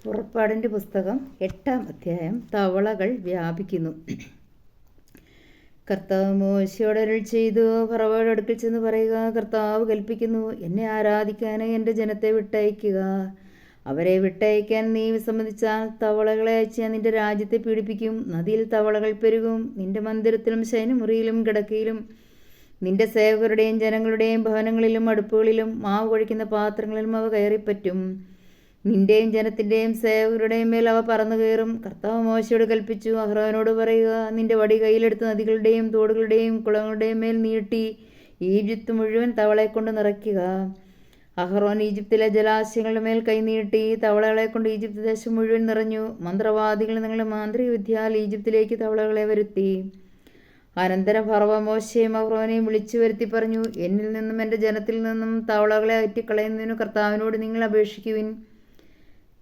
പുറപ്പാടിൻ്റെ പുസ്തകം 8-ാം അധ്യായം. തവളകൾ വ്യാപിക്കുന്നു. കർത്താവ് മോശയോട് അരുൾ ചെയ്തു, ഫറവോയുടെ അടുക്കൽ ചെന്ന് പറയുക, കർത്താവ് കൽപ്പിക്കുന്നു, എന്നെ ആരാധിക്കാൻ എൻ്റെ ജനത്തെ വിട്ടയക്കുക. അവരെ വിട്ടയക്കാൻ നീ വിസമ്മതിച്ചാൽ തവളകളെ അയച്ച് ഞാൻ നിന്റെ രാജ്യത്തെ പീഡിപ്പിക്കും. നദിയിൽ തവളകൾ പെരുകും. നിന്റെ മന്ദിരത്തിലും ശയനമുറിയിലും കിടക്കയിലും നിന്റെ സേവകരുടെയും ജനങ്ങളുടെയും ഭവനങ്ങളിലും അടുപ്പുകളിലും മാവ് കുഴയ്ക്കുന്ന പാത്രങ്ങളിലും അവ കയറിപ്പറ്റും. നിന്റെയും ജനത്തിൻ്റെയും സേവകരുടെയും മേൽ അവ പറന്നു കയറും. കർത്താവ് മോശയോട് കൽപ്പിച്ചു, അഹ്റോനോട് പറയുക, നിന്റെ വടി കയ്യിലെടുത്ത് നദികളുടെയും തോടുകളുടെയും കുളങ്ങളുടെയും മേൽ നീട്ടി ഈജിപ്ത് മുഴുവൻ തവളയെക്കൊണ്ട് നിറയ്ക്കുക. അഹ്റോൻ ഈജിപ്തിലെ ജലാശയങ്ങളുടെ മേൽ കൈനീട്ടി തവളകളെക്കൊണ്ട് ഈജിപ്ത് ദേശം മുഴുവൻ നിറഞ്ഞു. മന്ത്രവാദികൾ നിങ്ങളുടെ മാന്ത്രിക വിദ്യയാൽ ഈജിപ്തിലേക്ക് തവളകളെ വരുത്തി. അനന്തരം ഫറവോ മോശയെയും അഹ്റോനെയും വിളിച്ചു വരുത്തി പറഞ്ഞു, എന്നിൽ നിന്നും എൻ്റെ ജനത്തിൽ നിന്നും തവളകളെ അറ്റിക്കളയുന്നതിന് കർത്താവിനോട് നിങ്ങൾ അപേക്ഷിക്കുവിൻ.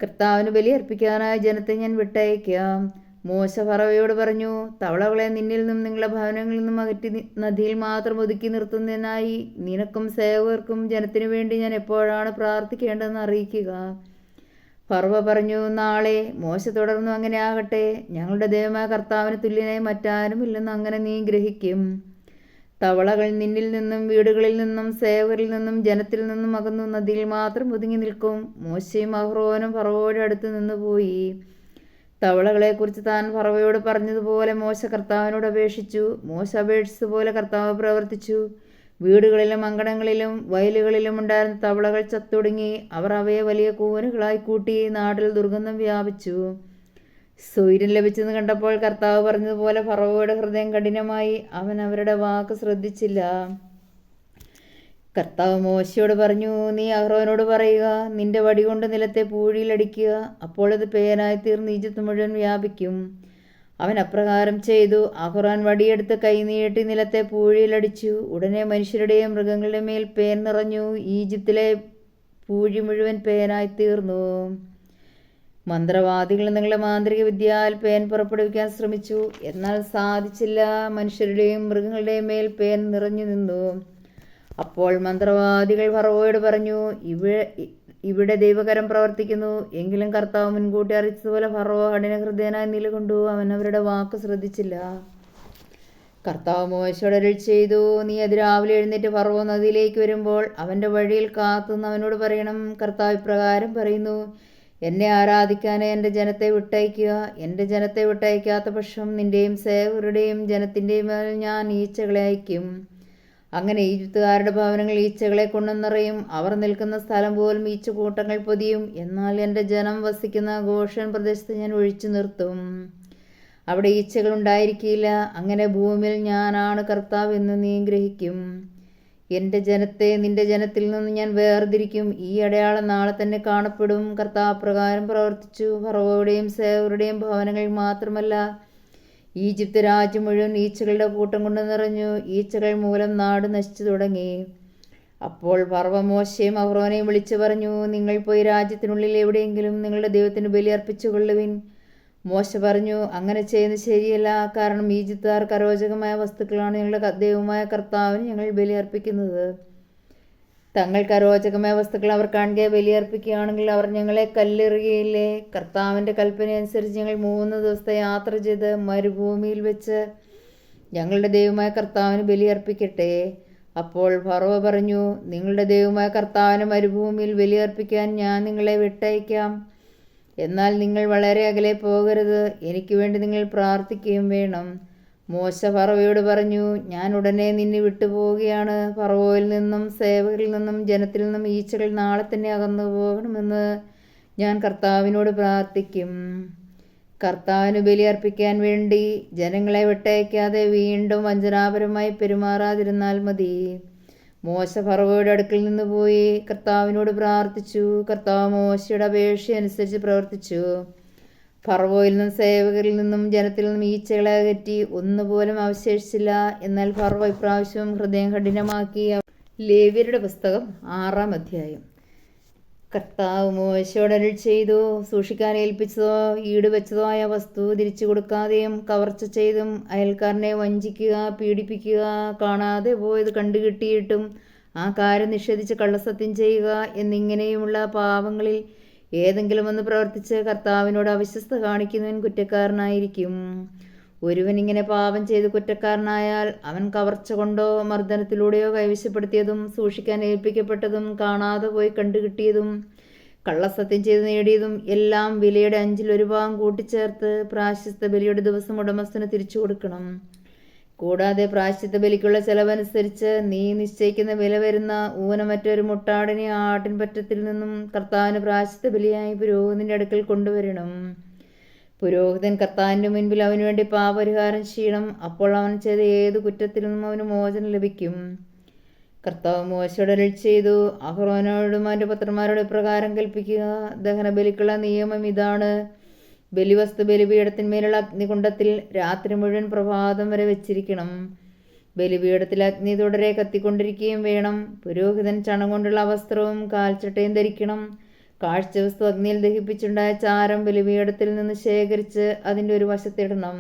കർത്താവിന് ബലിയർപ്പിക്കാനായ ജനത്തെ ഞാൻ വിട്ടയക്കാം. മോശ ഫറവയോട് പറഞ്ഞു, തവളകളെ നിന്നിൽ നിന്നും നിങ്ങളുടെ ഭവനങ്ങളിൽ നിന്നും അകറ്റി നദിയിൽ മാത്രം ഒതുക്കി നിർത്തുന്നതിനായി നിനക്കും സേവകർക്കും ജനത്തിനു വേണ്ടി ഞാൻ എപ്പോഴാണ് പ്രാർത്ഥിക്കേണ്ടതെന്ന് അറിയിക്കുക. ഫറവ പറഞ്ഞു, നാളെ. മോശ തുടർന്നു, അങ്ങനെ ആകട്ടെ. ഞങ്ങളുടെ ദൈവമായ കർത്താവിന് തുല്യനായി മറ്റാരുമില്ലെന്ന് അങ്ങനെ നീ ഗ്രഹിക്കും. തവളകൾ നിന്നിൽ നിന്നും വീടുകളിൽ നിന്നും സേവകരിൽ നിന്നും ജനത്തിൽ നിന്നും അകന്നു നദിയിൽ മാത്രം ഒതുങ്ങി നിൽക്കും. മോശയും അഹ്റോനും ഫറവോയുടെ അടുത്ത് നിന്ന് പോയി. തവളകളെക്കുറിച്ച് താൻ ഫറവയോട് പറഞ്ഞതുപോലെ മോശ കർത്താവിനോട് അപേക്ഷിച്ചു. മോശ അപേക്ഷിച്ചതുപോലെ കർത്താവ് പ്രവർത്തിച്ചു. വീടുകളിലും അങ്കണങ്ങളിലും വയലുകളിലും ഉണ്ടായിരുന്ന തവളകൾ ചത്തൊടുങ്ങി. അവർ അവയെ വലിയ കൂനുകളായി കൂട്ടി. നാട്ടിൽ ദുർഗന്ധം വ്യാപിച്ചു. സൂര്യൻ ലഭിച്ചെന്ന് കണ്ടപ്പോൾ കർത്താവ് പറഞ്ഞതുപോലെ ഫറവോയുടെ ഹൃദയം കഠിനമായി. അവൻ അവരുടെ വാക്ക് ശ്രദ്ധിച്ചില്ല. കർത്താവ് മോശയോട് പറഞ്ഞു, നീ അഹ്റോനോട് പറയുക, നിന്റെ വടി കൊണ്ട് നിലത്തെ പൂഴിയിലടിക്കുക. അപ്പോൾ അത് പേനായി തീർന്ന് ഈജിപ്ത് മുഴുവൻ വ്യാപിക്കും. അവൻ അപ്രകാരം ചെയ്തു. അഹ്റോൻ വടിയെടുത്ത് കൈനീട്ടി നിലത്തെ പൂഴിയിലടിച്ചു. ഉടനെ മനുഷ്യരുടെയും മൃഗങ്ങളുടെയും മേൽ പേൻ നിറഞ്ഞു. ഈജിപ്തിലെ പൂഴി മുഴുവൻ പേനായി തീർന്നു. മന്ത്രവാദികൾ നിങ്ങളുടെ മാന്ത്രിക വിദ്യയാൽ പേൻ പുറപ്പെടുവിക്കാൻ ശ്രമിച്ചു, എന്നാൽ സാധിച്ചില്ല. മനുഷ്യരുടെയും മൃഗങ്ങളുടെയും മേൽ പേൻ നിറഞ്ഞു നിന്നു. അപ്പോൾ മന്ത്രവാദികൾ ഫറവോയോട് പറഞ്ഞു, ഇവിടെ ദൈവകരം പ്രവർത്തിക്കുന്നു. എങ്കിലും കർത്താവ് മുൻകൂട്ടി അറിയിച്ചതുപോലെ ഫറവോ കഠിനഹൃദയനായി നിലകൊണ്ടു. അവൻ അവരുടെ വാക്ക് ശ്രദ്ധിച്ചില്ല. കർത്താവ് മോശയോട് അരുൾ ചെയ്തു, നീ അതിരാവിലെ എഴുന്നേറ്റ് ഫറവോ നദിയിലേക്ക് വരുമ്പോൾ അവൻ്റെ വഴിയിൽ കാത്തുനിന്ന് അവനോട് പറയണം, കർത്താവ് ഇപ്രകാരം പറയുന്നു, എന്നെ ആരാധിക്കാനെ എൻ്റെ ജനത്തെ വിട്ടയക്കുക. എൻ്റെ ജനത്തെ വിട്ടയക്കാത്ത പക്ഷം നിൻ്റെയും സേവകരുടെയും ജനത്തിൻ്റെയും മേൽ ഞാൻ ഈച്ചകളെ അയക്കും. അങ്ങനെ ഈജിപ്തുകാരുടെ ഭവനങ്ങൾ ഈച്ചകളെ കൊണ്ടുനിറയും. അവർ നിൽക്കുന്ന സ്ഥലം പോലും ഈച്ചക്കൂട്ടങ്ങൾ പൊതിയും. എന്നാൽ എൻ്റെ ജനം വസിക്കുന്ന ഗോഷൻ പ്രദേശത്ത് ഞാൻ ഒഴിച്ചു നിർത്തും. അവിടെ ഈച്ചകൾ ഉണ്ടായിരിക്കില്ല. അങ്ങനെ ഭൂമിയിൽ ഞാനാണ് കർത്താവ് എന്ന് നീ ഗ്രഹിക്കും. എൻ്റെ ജനത്തെ നിന്റെ ജനത്തിൽ നിന്ന് ഞാൻ വേർതിരിക്കും. ഈ അടയാളം നാളെ തന്നെ കാണപ്പെടും. കർത്താവ് പ്രകാരം പ്രവർത്തിച്ചു. ഫറവോയുടെയും സേവകരുടെയും ഭവനങ്ങളിൽ മാത്രമല്ല, ഈജിപ്ത് രാജ്യം മുഴുവൻ ഈച്ചകളുടെ കൂട്ടം കൊണ്ട് നിറഞ്ഞു. ഈച്ചകൾ മൂലം നാട് നശിച്ചു തുടങ്ങി. അപ്പോൾ ഫറവോ മോശയെയും അഹ്റോനെയും വിളിച്ചു പറഞ്ഞു, നിങ്ങൾ പോയി രാജ്യത്തിനുള്ളിൽ എവിടെയെങ്കിലും നിങ്ങളുടെ ദൈവത്തിന് ബലിയർപ്പിച്ചു കൊള്ളുവിൻ. മോശ പറഞ്ഞു, അങ്ങനെ ചെയ്യുന്നത് ശരിയല്ല. കാരണം ഈജിപ്തുകാർക്ക് അരോചകമായ വസ്തുക്കളാണ് ഞങ്ങളുടെ ദൈവമായ കർത്താവിന് ഞങ്ങൾ ബലിയർപ്പിക്കുന്നത്. തങ്ങൾക്ക് അരോചകമായ വസ്തുക്കൾ അവർ കാണുകയെ ബലിയർപ്പിക്കുകയാണെങ്കിൽ അവർ ഞങ്ങളെ കല്ലെറിയുകയില്ലേ? കർത്താവിൻ്റെ കൽപ്പന അനുസരിച്ച് ഞങ്ങൾ 3 ദിവസത്തെ യാത്ര ചെയ്ത് മരുഭൂമിയിൽ വെച്ച് ഞങ്ങളുടെ ദൈവമായ കർത്താവിന് ബലിയർപ്പിക്കട്ടെ. അപ്പോൾ ഫറവോ പറഞ്ഞു, നിങ്ങളുടെ ദൈവമായ കർത്താവിന് മരുഭൂമിയിൽ ബലിയർപ്പിക്കാൻ ഞാൻ നിങ്ങളെ വിട്ടയക്കാം. എന്നാൽ നിങ്ങൾ വളരെ അകലെ പോകരുത്. എനിക്ക് വേണ്ടി നിങ്ങൾ പ്രാർത്ഥിക്കുകയും വേണം. മോശ ഫറവയോട് പറഞ്ഞു, ഞാൻ ഉടനെ നിന്നെ വിട്ടുപോവുകയാണ്. ഫറവോയിൽ നിന്നും സേവകരിൽ നിന്നും ജനത്തിൽ നിന്നും ഈച്ചകൾ നാളെ തന്നെ അകന്നു പോകണമെന്ന് ഞാൻ കർത്താവിനോട് പ്രാർത്ഥിക്കും. കർത്താവിന് ബലിയർപ്പിക്കാൻ വേണ്ടി ജനങ്ങളെ വിട്ടയക്കാതെ വീണ്ടും വഞ്ചനാപരമായി പെരുമാറാതിരുന്നാൽ മതി. മോശ ഫറവോയുടെ അടുക്കൽ നിന്ന് പോയി കർത്താവിനോട് പ്രാർത്ഥിച്ചു. കർത്താവ് മോശയുടെ അപേക്ഷ അനുസരിച്ച് പ്രവർത്തിച്ചു. ഫറവോയിൽ നിന്നും സേവകരിൽ നിന്നും ജനത്തിൽ നിന്നും ഈച്ചകളെ അകറ്റി. ഒന്നുപോലും അവശേഷിച്ചില്ല. എന്നാൽ ഫറവോ ഇപ്രാവശ്യം ഹൃദയം കഠിനമാക്കി. ലേവ്യരുടെ പുസ്തകം 6-ാം അധ്യായം. കർത്താവ് മോശയോട് അരുൾ ചെയ്തു, സൂക്ഷിക്കാൻ ഏൽപ്പിച്ചതോ ഈടുവെച്ചതോ ആയ വസ്തു തിരിച്ചു കൊടുക്കാതെയും കവർച്ച ചെയ്തും അയൽക്കാരനെ വഞ്ചിക്കുക, പീഡിപ്പിക്കുക, കാണാതെ പോയത് കണ്ടുകിട്ടിയിട്ടും ആ കാര്യം നിഷേധിച്ച് കള്ളസത്യം ചെയ്യുക എന്നിങ്ങനെയുമുള്ള പാപങ്ങളിൽ ഏതെങ്കിലും ഒന്ന് പ്രവർത്തിച്ച് കർത്താവിനോട് അവിശ്വസ്ത കാണിക്കുന്നവൻ കുറ്റക്കാരനായിരിക്കും. ഒരുവൻ ഇങ്ങനെ പാപം ചെയ്ത് കുറ്റക്കാരനായാൽ അവൻ കവർച്ച കൊണ്ടോ മർദ്ദനത്തിലൂടെയോ കൈവശപ്പെടുത്തിയതും സൂക്ഷിക്കാൻ ഏൽപ്പിക്കപ്പെട്ടതും കാണാതെ പോയി കണ്ടുകിട്ടിയതും കള്ളസത്യം ചെയ്ത് നേടിയതും എല്ലാം വിലയുടെ 5-1 ഭാഗം കൂട്ടിച്ചേർത്ത് പ്രായശ്ചിത്ത ബലിയുടെ ദിവസം ഉടമസ്ഥന് തിരിച്ചു കൊടുക്കണം. കൂടാതെ പ്രായശ്ചിത്ത ബലിക്കുള്ള ചെലവനുസരിച്ച് നീ നിശ്ചയിക്കുന്ന വില വരുന്ന ഊനമറ്റൊരു മുട്ടാടിനെ ആട്ടിൻപറ്റത്തിൽ നിന്നും കർത്താവിന് പ്രായശ്ചിത്ത ബലിയായി പുരോഹിതന്റെ അടുക്കൽ കൊണ്ടുവരണം. പുരോഹിതൻ കർത്താവിന്റെ മുൻപിൽ അവനുവേണ്ടി പാപപരിഹാരം ചെയ്യണം. അപ്പോൾ അവൻ ചെയ്ത ഏതു കുറ്റത്തിൽ നിന്നും അവന് മോചനം ലഭിക്കും. കർത്താവ് മോശയോട് അരുളി ചെയ്തു, അഹ്റോനോടും അവന്റെ പുത്രന്മാരോട് ഇപ്രകാരം കൽപ്പിക്കുക: ദഹനബലിക്കുള്ള നിയമം ഇതാണ്. ബലിവസ്തു ബലിപീഠത്തിന്മേലുള്ള അഗ്നികുണ്ഡത്തിൽ രാത്രി മുഴുവൻ പ്രഭാതം വരെ വെച്ചിരിക്കണം. ബലിപീഠത്തിൽ അഗ്നി തുടരെ കത്തിക്കൊണ്ടിരിക്കുകയും വേണം. പുരോഹിതൻ ചണം കൊണ്ടുള്ള വസ്ത്രവും കാൽച്ചട്ടയും ധരിക്കണം. കാഴ്ചവസ്തു അഗ്നിയിൽ ദഹിപ്പിച്ചുണ്ടായ ചാരം ബലിപീഠത്തിൽ നിന്ന് ശേഖരിച്ച് അതിൻ്റെ ഒരു വശത്തിടണം.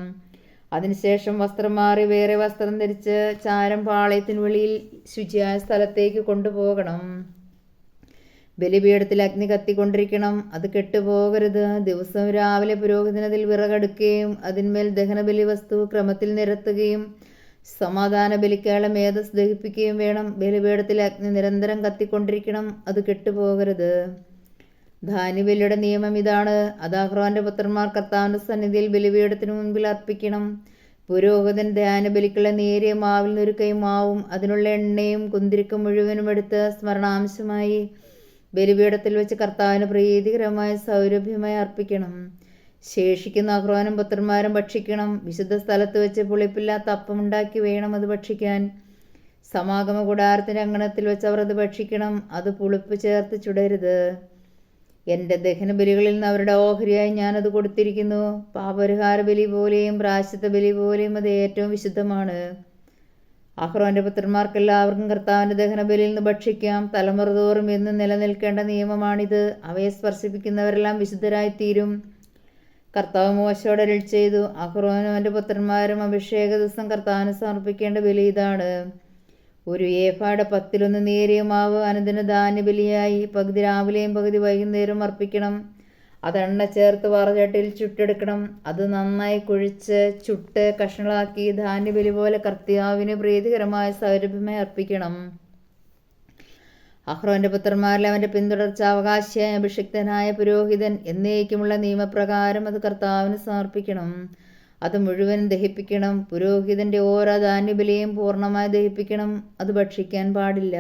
അതിനുശേഷം വസ്ത്രം മാറി വേറെ വസ്ത്രം ധരിച്ച് ചാരം പാളയത്തിന് വെളിയിൽ ശുചിയായ സ്ഥലത്തേക്ക് കൊണ്ടുപോകണം. ബലിപീഠത്തിൽ അഗ്നി കത്തിക്കൊണ്ടിരിക്കണം, അത് കെട്ടുപോകരുത്. ദിവസവും രാവിലെ പുരോഹിതൻ അതിൽ വിറകെടുക്കുകയും അതിന്മേൽ ദഹനബലി വസ്തു ക്രമത്തിൽ നിരത്തുകയും സമാധാന ബലിക്കായുള്ള മേധസ് ദഹിപ്പിക്കുകയും വേണം. ബലിപീഠത്തിൽ അഗ്നി നിരന്തരം കത്തിക്കൊണ്ടിരിക്കണം, അത് കെട്ടുപോകരുത്. ധാന്യബലിയുടെ നിയമം ഇതാണ്. അത് അഹ്റോന്റെ പുത്രന്മാർ കർത്താവിന്റെ സന്നിധിയിൽ ബലിപീഠത്തിന് മുൻപിൽ അർപ്പിക്കണം. പുരോഹിതൻ ധാന്യബലിക്കുള്ള നേരിയ മാവിൽ നിന്ന് ഒരു കൈ മാവും അതിനുള്ള എണ്ണയും കുന്തിരിക്കം മുഴുവനും എടുത്ത് സ്മരണാംശമായി ബലിപീഠത്തിൽ വെച്ച് കർത്താവിന് പ്രീതികരമായ സൗരഭ്യമായി അർപ്പിക്കണം. ശേഷിക്കുന്ന അഹ്റോനും പുത്രന്മാരും ഭക്ഷിക്കണം. വിശുദ്ധ സ്ഥലത്ത് വെച്ച് പുളിപ്പില്ലാത്ത അപ്പമുണ്ടാക്കി വേണം അത് ഭക്ഷിക്കാൻ. സമാഗമ കൂടാരത്തിന്റെ അങ്കണത്തിൽ വെച്ച് അവർ അത് ഭക്ഷിക്കണം. അത് പുളിപ്പ് ചേർത്ത് ചുടരുത്. എൻ്റെ ദഹനബലികളിൽ നിന്ന് അവരുടെ ഓഹരിയായി ഞാനത് കൊടുത്തിരിക്കുന്നു. പാപപരിഹാര ബലി പോലെയും പ്രായശ്ചിത്ത ബലി പോലെയും അത് ഏറ്റവും വിശുദ്ധമാണ്. അഹ്റോന്റെ പുത്രന്മാർക്കെല്ലാവർക്കും കർത്താവിന്റെ ദഹനബലിയിൽ നിന്ന് ഭക്ഷിക്കാം. തലമുറ തോറും എന്നും നിലനിൽക്കേണ്ട നിയമമാണിത്. അവയെ സ്പർശിപ്പിക്കുന്നവരെല്ലാം വിശുദ്ധരായിത്തീരും. കർത്താവ് മോശയോട് അരുളി ചെയ്തു, അഹ്റോനും അവന്റെ പുത്രന്മാരും അഭിഷേക ദിവസം കർത്താവിന് സമർപ്പിക്കേണ്ട ബലി ഇതാണ്. ഒരു ഏഫായുടെ 10 നേരിയ മാവ് അനുദിന ധാന്യബലിയായി പകുതി രാവിലെയും പകുതി വൈകുന്നേരവും അർപ്പിക്കണം. അത് എണ്ണ ചേർത്ത് വറചട്ടിയിൽ ചുട്ടെടുക്കണം. അത് നന്നായി കുഴിച്ച് ചുട്ട് കഷ്ണങ്ങളാക്കി ധാന്യബലി പോലെ കർത്താവിന് പ്രീതികരമായ സൗരഭ്യമായി അർപ്പിക്കണം. അഹ്റോന്റെ പുത്രന്മാരിൽ അവന്റെ പിന്തുടർച്ചാവകാശിയായ അഭിഷിക്തനായ പുരോഹിതൻ എന്നേക്കുമുള്ള നിയമപ്രകാരം അത് കർത്താവിന് സമർപ്പിക്കണം. അത് മുഴുവനും ദഹിപ്പിക്കണം. പുരോഹിതന്റെ ഓരോ ധാന്യബലിയും പൂർണ്ണമായി ദഹിപ്പിക്കണം. അത് ഭക്ഷിക്കാൻ പാടില്ല.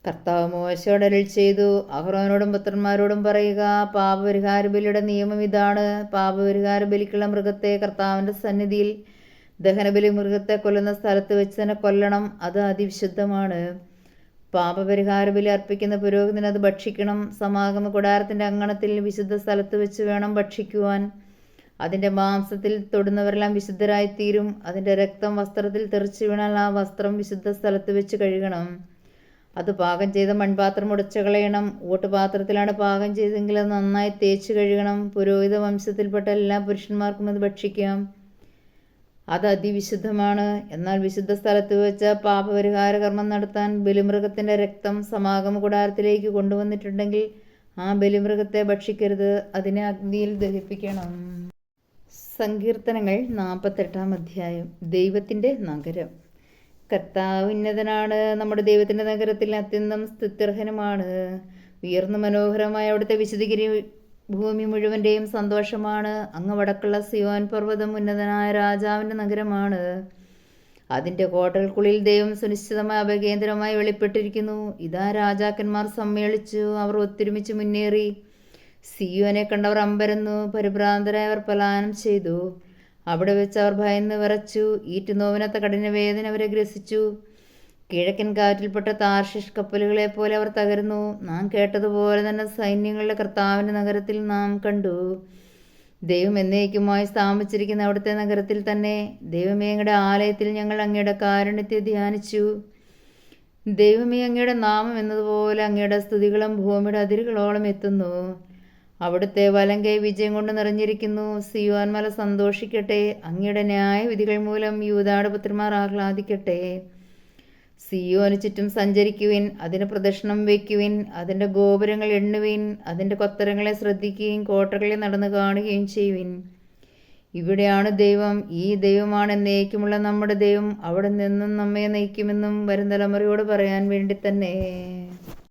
കർത്താവ് മോശയോട് അരുളി ചെയ്തു, അഹ്റോനോടും പുത്രന്മാരോടും പറയുക, പാപപരിഹാര ബലിയുടെ നിയമം ഇതാണ്. പാപപരിഹാര ബലിക്കുള്ള മൃഗത്തെ കർത്താവിന്റെ സന്നിധിയിൽ ദഹനബലി മൃഗത്തെ കൊല്ലുന്ന സ്ഥലത്ത് വെച്ച് തന്നെ കൊല്ലണം. അത് അതിവിശുദ്ധമാണ്. പാപപരിഹാര ബലി അർപ്പിക്കുന്ന പുരോഹിതൻ അത് ഭക്ഷിക്കണം. സമാഗമ കൂടാരത്തിന്റെ അങ്കണത്തിൽ വിശുദ്ധ സ്ഥലത്ത് വെച്ച് വേണം ഭക്ഷിക്കുവാൻ. അതിൻ്റെ മാംസത്തിൽ തൊടുന്നവരെല്ലാം വിശുദ്ധരായിത്തീരും. അതിൻ്റെ രക്തം വസ്ത്രത്തിൽ തെറിച്ചു വീണാൽ ആ വസ്ത്രം വിശുദ്ധ സ്ഥലത്ത് വെച്ച് കഴുകണം. അത് പാകം ചെയ്ത മൺപാത്രം ഉടച്ചു കളയണം. ഊട്ടുപാത്രത്തിലാണ് പാകം ചെയ്തെങ്കിൽ അത് നന്നായി തേച്ച് കഴുകണം. പുരോഹിത വംശത്തിൽപ്പെട്ട എല്ലാ പുരുഷന്മാർക്കും അത് ഭക്ഷിക്കാം. അത് അതിവിശുദ്ധമാണ്. എന്നാൽ വിശുദ്ധ സ്ഥലത്ത് വെച്ച് പാപപരിഹാര കർമ്മം നടത്താൻ ബലിമൃഗത്തിൻ്റെ രക്തം സമാഗമ കൂടാരത്തിലേക്ക് കൊണ്ടുവന്നിട്ടുണ്ടെങ്കിൽ ആ ബലിമൃഗത്തെ ഭക്ഷിക്കരുത്. അതിനെ അഗ്നിയിൽ ദഹിപ്പിക്കണം. സങ്കീർത്തനങ്ങൾ 48-ാം അധ്യായം. ദൈവത്തിൻ്റെ നഗരം. കർത്താവ് ഉന്നതനാണ്. നമ്മുടെ ദൈവത്തിൻ്റെ നഗരത്തിൽ അത്യന്തം സ്തുത്യർഹനുമാണ്. ഉയർന്നു മനോഹരമായ അവിടുത്തെ വിശുദ്ധഗിരി ഭൂമി മുഴുവൻ്റെയും സന്തോഷമാണ്. അങ്ങ് വടക്കുള്ള സിയോൻ പർവ്വതം ഉന്നതനായ രാജാവിൻ്റെ നഗരമാണ്. അതിൻ്റെ കോട്ടകൾക്കുള്ളിൽ ദൈവം സുനിശ്ചിതമായ അഭയകേന്ദ്രമായി വെളിപ്പെട്ടിരിക്കുന്നു. ഇതാ രാജാക്കന്മാർ സമ്മേളിച്ചു, അവർ ഒത്തൊരുമിച്ച് മുന്നേറി. സിയോനെ കണ്ടവർ അമ്പരന്നു, പരിഭ്രാന്തരായവർ പലായനം ചെയ്തു. അവിടെ വെച്ച് അവർ ഭയന്ന് വിറച്ചു. ഈറ്റുനോവിനത്ത കഠിന വേദന അവരെ ഗ്രസിച്ചു. കിഴക്കൻ കാറ്റിൽപ്പെട്ട താർഷിഷ് കപ്പലുകളെ പോലെ അവർ തകരുന്നു. നാം കേട്ടതുപോലെ തന്നെ സൈന്യങ്ങളുടെ കർത്താവിൻ്റെ നഗരത്തിൽ നാം കണ്ടു. ദൈവം എന്നേക്കുമായി സ്ഥാപിച്ചിരിക്കുന്ന അവിടുത്തെ നഗരത്തിൽ തന്നെ. ദൈവമേ, അങ്ങയുടെ ആലയത്തിൽ ഞങ്ങൾ അങ്ങയുടെ കാരുണ്യത്തെ ധ്യാനിച്ചു. ദൈവമേ, അങ്ങയുടെ നാമം എന്നതുപോലെ അങ്ങയുടെ സ്തുതികളും ഭൂമിയുടെ അതിരുകളോളം എത്തുന്നു. അവിടുത്തെ വലങ്കൈ വിജയം കൊണ്ട് നിറഞ്ഞിരിക്കുന്നു. സിയോൻ മല സന്തോഷിക്കട്ടെ. അങ്ങയുടെ ന്യായവിധികൾ മൂലം യൂദായുടെ പുത്രന്മാർ ആഹ്ലാദിക്കട്ടെ. സിയോന് ചുറ്റും സഞ്ചരിക്കുവിൻ, അതിന് പ്രദക്ഷിണം വയ്ക്കുവിൻ, അതിൻ്റെ ഗോപുരങ്ങൾ എണ്ണുവിൻ, അതിൻ്റെ കൊത്തരങ്ങളെ ശ്രദ്ധിക്കുകയും കോട്ടകളെ നടന്നു കാണുകയും ചെയ്യുവിൻ. ഇവിടെയാണ് ദൈവം, ഈ ദൈവമാണ് എന്നേക്കുമുള്ള നമ്മുടെ ദൈവം, അവിടെ നിന്നും നമ്മെ നയിക്കുമെന്നും വരും തലമുറയോട് പറയാൻ വേണ്ടി തന്നെ.